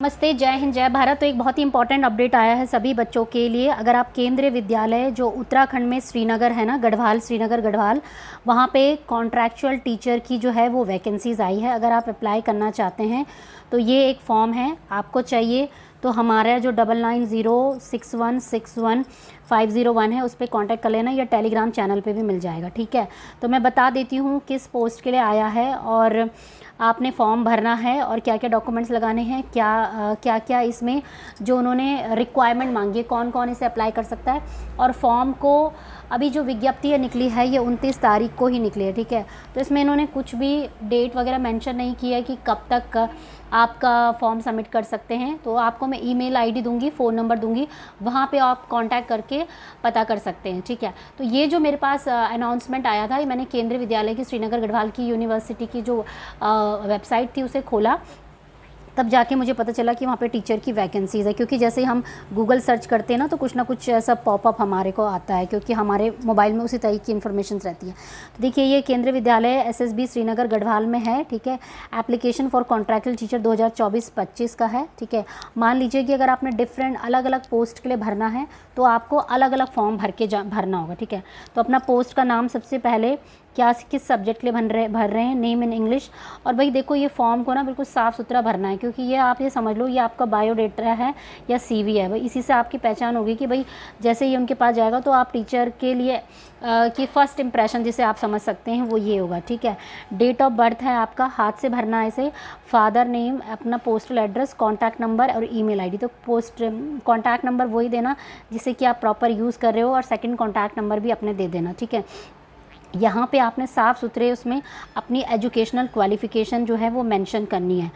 नमस्ते, जय हिंद, जय भारत। तो एक बहुत ही इंपॉर्टेंट अपडेट आया है सभी बच्चों के लिए। अगर आप केंद्रीय विद्यालय जो उत्तराखंड में श्रीनगर है ना, गढ़वाल, श्रीनगर गढ़वाल, वहाँ पे कॉन्ट्रैक्चुअल टीचर की जो है वो वैकेंसीज़ आई है। अगर आप अप्लाई करना चाहते हैं तो ये एक फॉर्म है, आपको चाहिए तो हमारा जो 9906161501 है उस पर कॉन्टैक्ट कर लेना, या टेलीग्राम चैनल पे भी मिल जाएगा। ठीक है, तो मैं बता देती हूँ किस पोस्ट के लिए आया है और आपने फॉर्म भरना है और क्या क्या डॉक्यूमेंट्स लगाने हैं, क्या क्या इसमें जो उन्होंने रिक्वायरमेंट मांगी है, कौन कौन इसे अप्लाई कर सकता है। और फॉर्म को अभी जो विज्ञप्ति निकली है ये 29 तारीख को ही निकली है। ठीक है, तो इसमें इन्होंने कुछ भी डेट वगैरह मेंशन नहीं किया है कि कब तक आपका फॉर्म सबमिट कर सकते हैं। तो आपको मैं ईमेल आईडी दूंगी, फ़ोन नंबर दूंगी, वहाँ पे आप कांटेक्ट करके पता कर सकते हैं। ठीक है, तो ये जो मेरे पास अनाउंसमेंट आया था, ये मैंने केंद्रीय विद्यालय की श्रीनगर गढ़वाल की यूनिवर्सिटी की जो वेबसाइट थी उसे खोला, तब जाके मुझे पता चला कि वहाँ पे टीचर की वैकेंसीज़ है। क्योंकि जैसे ही हम गूगल सर्च करते हैं ना तो कुछ ना कुछ ऐसा पॉपअप हमारे को आता है, क्योंकि हमारे मोबाइल में उसी तरह की इन्फॉर्मेशन रहती है। तो देखिए, ये केंद्रीय विद्यालय एसएसबी श्रीनगर गढ़वाल में है। ठीक है, एप्लीकेशन फॉर कॉन्ट्रैक्चुअल टीचर 2024-25 का है। ठीक है, मान लीजिए कि अगर आपने डिफरेंट अलग अलग पोस्ट के लिए भरना है तो आपको अलग अलग फॉर्म भरना होगा। ठीक है, तो अपना पोस्ट का नाम सबसे पहले, क्या किस सब्जेक्ट के लिए भर रहे हैं, नेम इन इंग्लिश। और भाई देखो, ये फॉर्म को ना बिल्कुल साफ़ सुथरा भरना है, क्योंकि ये आप ये समझ लो ये आपका बायोडेटा है या सीवी है। भाई इसी से आपकी पहचान होगी कि भाई जैसे ही उनके पास जाएगा तो आप टीचर के लिए कि फ़र्स्ट इंप्रेशन जिसे आप समझ सकते हैं वो ये होगा। ठीक है, डेट ऑफ बर्थ है आपका, हाथ से भरना है इसे, फादर नेम, अपना पोस्टल एड्रेस, कॉन्टैक्ट नंबर और ईमेल आईडी। तो कॉन्टैक्ट नंबर वही देना जिसे कि आप प्रॉपर यूज़ कर रहे हो, और सेकंड कॉन्टैक्ट नंबर भी अपने दे देना। ठीक है, यहाँ पे आपने साफ़ सुथरे उसमें अपनी एजुकेशनल क्वालिफ़िकेशन जो है वो मेंशन करनी है।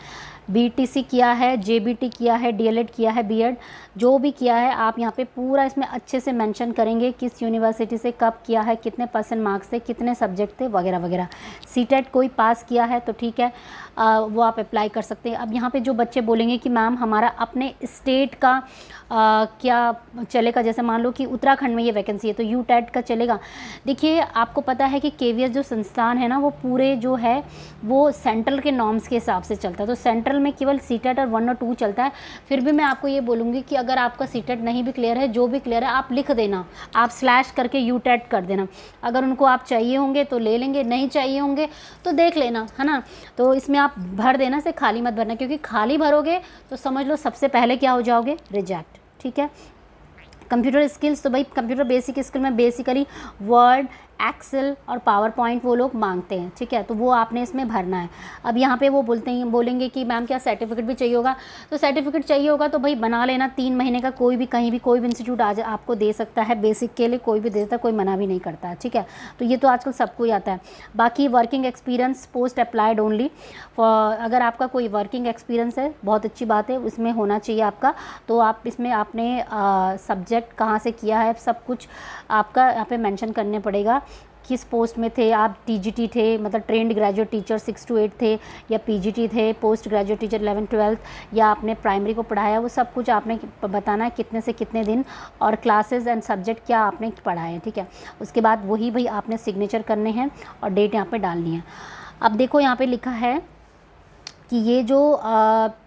बीटीसी किया है, जेबीटी किया है, डीएलएड किया है, बीएड जो भी किया है आप यहाँ पे पूरा इसमें अच्छे से मेंशन करेंगे, किस यूनिवर्सिटी से कब किया है, कितने परसेंट मार्क्स थे, कितने सब्जेक्ट थे, वगैरह वगैरह। सीटेट कोई पास किया है तो ठीक है, वो आप अप्लाई कर सकते हैं। अब यहाँ पे जो बच्चे बोलेंगे कि मैम हमारा अपने स्टेट का क्या चलेगा, जैसे मान लो कि उत्तराखंड में ये वैकेंसी है तो यूटेट का चलेगा। देखिए, आपको पता है कि केवीएस जो संस्थान है ना वो पूरे जो है वो सेंट्रल के नॉर्म्स के हिसाब से चलता है। तो सेंट्रल में केवल सीटेट और 1 और 2 चलता है। फिर भी मैं आपको ये बोलूँगी कि अगर आपका सीटेट नहीं भी क्लियर है, जो भी क्लियर है आप लिख देना, आप स्लैश करके यूटेट कर देना। अगर उनको आप चाहिए होंगे तो ले लेंगे, नहीं चाहिए होंगे तो देख लेना, है ना। तो इसमें आप भर देना, से खाली मत भरना, क्योंकि खाली भरोगे तो समझ लो सबसे पहले क्या हो जाओगे, रिजेक्ट। ठीक है, कंप्यूटर स्किल्स, तो भाई कंप्यूटर बेसिक स्किल में बेसिकली वर्ड, एक्सेल और पावर पॉइंट वो लोग मांगते हैं। ठीक है, तो वो आपने इसमें भरना है। अब यहाँ पे वो बोलेंगे कि मैम क्या सर्टिफिकेट भी चाहिए होगा, तो सर्टिफिकेट चाहिए होगा तो भाई बना लेना, 3 महीने का, कोई भी कहीं भी कोई भी इंस्टीट्यूट आज आपको दे सकता है, बेसिक के लिए कोई भी देता है, कोई मना भी नहीं करता है। ठीक है, तो ये तो आजकल सबको ही आता है। बाकी working experience post applied only, अगर आपका कोई वर्किंग एक्सपीरियंस है बहुत अच्छी बात है, उसमें होना चाहिए आपका। तो आप इसमें आपने सब्जेक्ट कहाँ से किया है सब कुछ आपका यहाँ पे मेंशन करने पड़ेगा, किस पोस्ट में थे आप, टीजीटी थे मतलब ट्रेंड ग्रेजुएट टीचर 6 to 8 थे, या पीजीटी थे पोस्ट ग्रेजुएट टीचर 11-12, या आपने प्राइमरी को पढ़ाया, वो सब कुछ आपने बताना है, कितने से कितने दिन, और क्लासेस एंड सब्जेक्ट क्या आपने पढ़ाए हैं। ठीक है, उसके बाद वही भाई आपने सिग्नेचर करने हैं और डेट यहाँ पे डालनी है। अब देखो यहाँ पे लिखा है कि ये जो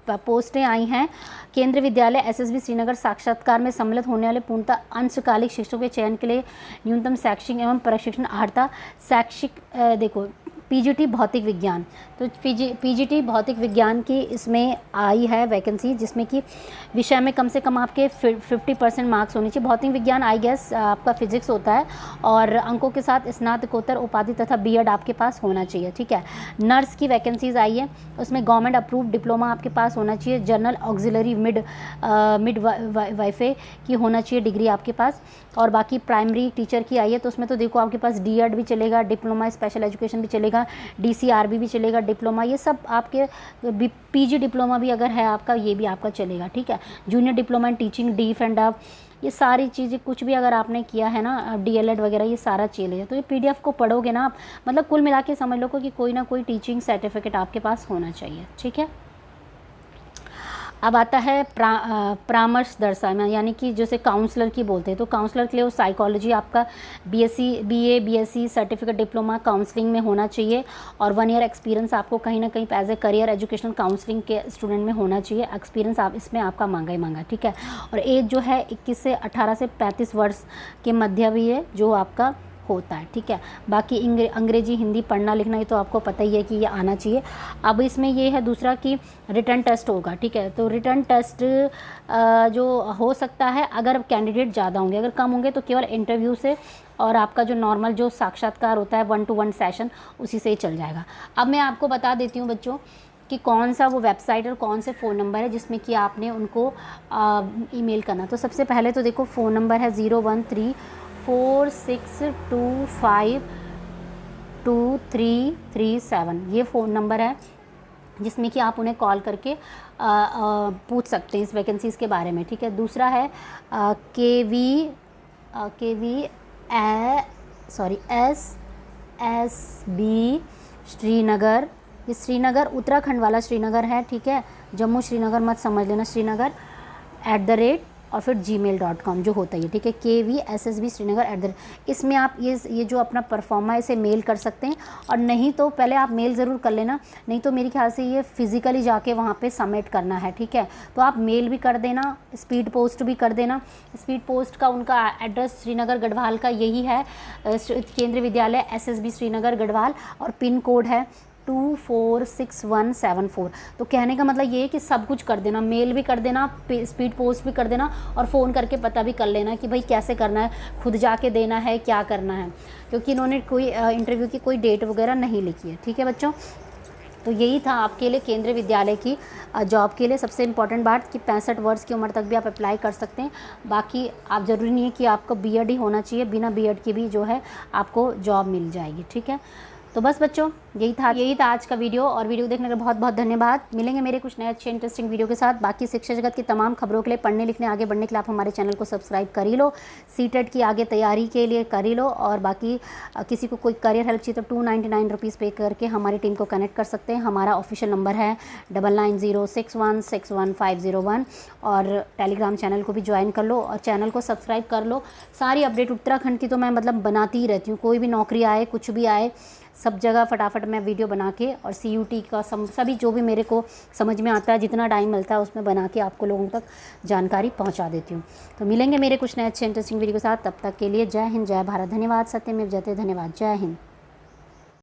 पोस्टें आई हैं, केंद्रीय विद्यालय एसएसबी श्रीनगर साक्षात्कार में सम्मिलित होने वाले पूर्णतः अंशकालिक शिक्षकों के चयन के लिए न्यूनतम शैक्षिक एवं प्रशिक्षण अर्हता शैक्षिक देखो पीजीटी भौतिक विज्ञान, तो पीजीटी भौतिक विज्ञान की इसमें आई है वैकेंसी, जिसमें कि विषय में कम से कम आपके 50% मार्क्स होने चाहिए। भौतिक विज्ञान आई गेस आपका फिजिक्स होता है, और अंकों के साथ स्नातकोत्तर उपाधि तथा बीएड आपके पास होना चाहिए। ठीक है, नर्स की वैकेंसीज आई है, उसमें गवर्नमेंट अप्रूव्ड डिप्लोमा आपके पास होना चाहिए, जनरल ऑक्सिलरी मिड वाइफे की होना चाहिए डिग्री आपके पास। और बाकी प्राइमरी टीचर की आई है, तो उसमें तो देखो आपके पास डीएड भी चलेगा, डिप्लोमा स्पेशल एजुकेशन भी चलेगा, डीसीआरबी भी चलेगा, डिप्लोमा, ये सब आपके पीजी डिप्लोमा भी अगर है आपका ये भी आपका चलेगा। ठीक है, junior diploma in teaching deaf and up, ये सारी चीज़ें कुछ भी अगर आपने किया है ना, डीएलएड वगैरह, ये सारा चलेगा। तो ये पीडीएफ को पढ़ोगे ना आप, मतलब कुल मिला के समझ लो कि कोई ना कोई टीचिंग सर्टिफिकेट आपके पास होना चाहिए। ठीक है, अब आता है परामर्शदर्शा में, यानी कि जैसे काउंसलर की बोलते हैं, तो काउंसलर के लिए वो साइकोलॉजी आपका बीएससी सर्टिफिकेट डिप्लोमा काउंसलिंग में होना चाहिए और 1 ईयर एक्सपीरियंस आपको कहीं ना कहीं as a career educational counselling के स्टूडेंट में होना चाहिए। एक्सपीरियंस आप इसमें आपका मांगा ही मांगा, ठीक है। और एज जो है 21 से 18 से 35 वर्ष के मध्य भी है जो आपका होता है, ठीक है। बाकी अंग्रेजी हिंदी पढ़ना लिखना ये तो आपको पता ही है कि ये आना चाहिए। अब इसमें ये है दूसरा कि रिटर्न टेस्ट होगा, ठीक है। तो रिटर्न टेस्ट जो हो सकता है अगर कैंडिडेट ज़्यादा होंगे, अगर कम होंगे तो केवल इंटरव्यू से और आपका जो नॉर्मल जो साक्षात्कार होता है 1-to-1 सेशन उसी से ही चल जाएगा। अब मैं आपको बता देती हूँ बच्चों कि कौन सा वो वेबसाइट और कौन से फ़ोन नंबर है जिसमें कि आपने उनको ईमेल करना। तो सबसे पहले तो देखो फ़ोन नंबर है 01346252337, ये फ़ोन नंबर है जिसमें कि आप उन्हें कॉल करके पूछ सकते हैं इस वैकेंसीज़ के बारे में, ठीक है। दूसरा है SSB श्रीनगर, ये श्रीनगर उत्तराखंड वाला श्रीनगर है, ठीक है। जम्मू श्रीनगर मत समझ लेना, श्रीनगर @ और फिर gmail.com जो होता है, ठीक है। KVSSB श्रीनगर @ इसमें आप ये जो अपना परफॉर्मा है इसे मेल कर सकते हैं। और नहीं तो पहले आप मेल ज़रूर कर लेना, नहीं तो मेरे ख्याल से ये फिज़िकली जाके वहाँ पे सबमिट करना है, ठीक है। तो आप मेल भी कर देना, स्पीड पोस्ट भी कर देना। स्पीड पोस्ट का उनका एड्रेस श्रीनगर गढ़वाल का यही है, केंद्रीय विद्यालय SSB श्रीनगर गढ़वाल, और पिन कोड है 246174। तो कहने का मतलब ये है कि सब कुछ कर देना, मेल भी कर देना, स्पीड पोस्ट भी कर देना, और फ़ोन करके पता भी कर लेना कि भाई कैसे करना है, खुद जाके देना है, क्या करना है, क्योंकि इन्होंने कोई इंटरव्यू की कोई डेट वगैरह नहीं लिखी है, ठीक है बच्चों। तो यही था आपके लिए केंद्रीय विद्यालय की जॉब के लिए सबसे इम्पॉर्टेंट बात कि 65 वर्ष की उम्र तक भी आप अप्लाई कर सकते हैं। बाकी आप ज़रूरी नहीं है कि आपको बीएड ही होना चाहिए, बिना बीएड के भी जो है आपको जॉब मिल जाएगी, ठीक है। तो बस बच्चों यही था आज का वीडियो, और वीडियो देखने के लिए बहुत बहुत धन्यवाद। मिलेंगे मेरे कुछ नए अच्छे इंटरेस्टिंग वीडियो के साथ। बाकी शिक्षा जगत की तमाम खबरों के लिए, पढ़ने लिखने आगे बढ़ने के लिए आप हमारे चैनल को सब्सक्राइब कर ही लो, सीटेट की आगे तैयारी के लिए कर ही लो। और बाकी किसी को कोई करियर हेल्प चाहिए तो 299 रुपीज़ पे करके हमारी टीम को कनेक्ट कर सकते हैं। हमारा ऑफिशियल नंबर है 9906161501, और टेलीग्राम चैनल को भी ज्वाइन कर लो और चैनल को सब्सक्राइब कर लो। सारी अपडेट उत्तराखंड की तो मैं मतलब बनाती ही रहती हूँ, कोई भी नौकरी आए कुछ भी आए सब जगह फटाफट मैं वीडियो बना के, और CUT का सभी जो भी मेरे को समझ में आता है, जितना टाइम मिलता है उसमें बना के आपको लोगों तक जानकारी पहुंचा देती हूं। तो मिलेंगे मेरे कुछ नए अच्छे इंटरेस्टिंग वीडियो के साथ, तब तक के लिए जय हिंद, जय भारत, धन्यवाद, सत्यमेव जयते, धन्यवाद, जय हिंद।